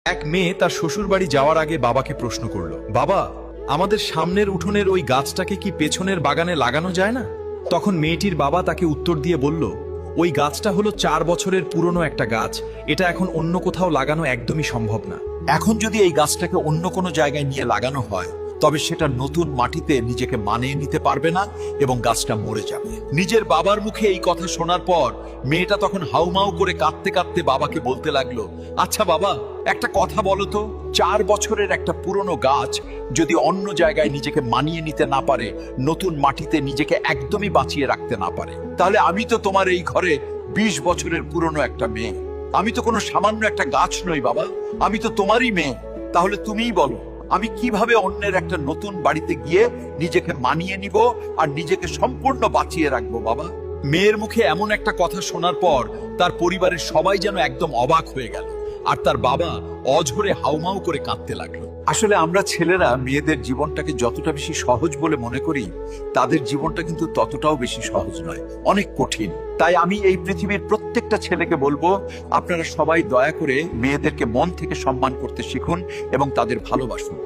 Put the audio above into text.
এক মেয়ে তার শ্বশুর বাড়ি যাওয়ার আগে বাবাকে প্রশ্ন করলো, বাবা, আমাদের সামনের উঠোনের ওই গাছটাকে কি পেছনের বাগানে লাগানো যায় না? তখন মেয়েটির বাবা তাকে উত্তর দিয়ে বলল, ওই গাছটা হলো 4 বছরের পুরনো একটা গাছ, এটা এখন অন্য কোথাও লাগানো একদমই সম্ভব না। এখন যদি এই গাছটাকে অন্য কোনো জায়গায় নিয়ে লাগানো হয়, তবে সেটা নতুন মাটিতে নিজেকে মানিয়ে নিতে পারবে না এবং গাছটা মরে যাবে। নিজের বাবার মুখে এই কথা শোনার পর মেয়েটা তখন হাউমাউ করে কাঁদতে কাঁদতে বাবাকে বলতে লাগলো, আচ্ছা বাবা, একটা কথা বলো তো, 4 বছরের একটা পুরনো গাছ যদি অন্য জায়গায় নিজেকে মানিয়ে নিতে না পারে, নতুন মাটিতে নিজেকে একদমই বাঁচিয়ে রাখতে না পারে, তাহলে আমি তো তোমার এই ঘরে 20 বছরের পুরনো একটা মেয়ে। আমি তো কোনো সামান্য একটা গাছ নই বাবা, আমি তো তোমারই মেয়ে। তাহলে তুমিই বলো, আমি কিভাবে অন্যের একটা নতুন বাড়িতে গিয়ে নিজেকে মানিয়ে নিব আর নিজেকে সম্পূর্ণ বাঁচিয়ে রাখবো বাবা? মেয়ের মুখে এমন একটা কথা শোনার পর তার পরিবারের সবাই যেন একদম অবাক হয়ে গেল, আর তার বাবা অঝরে হাউমাউ করে কাঁদতে লাগলো। আসলে আমরা ছেলেরা মেয়েদের জীবনটাকে যতটা বেশি সহজ বলে মনে করি, তাদের জীবনটা কিন্তু ততটাও বেশি সহজ নয়, অনেক কঠিন। তাই আমি এই পৃথিবীর প্রত্যেকটা ছেলেকে বলবো, আপনারা সবাই দয়া করে মেয়েদেরকে মন থেকে সম্মান করতে শিখুন এবং তাদের ভালোবাসুন।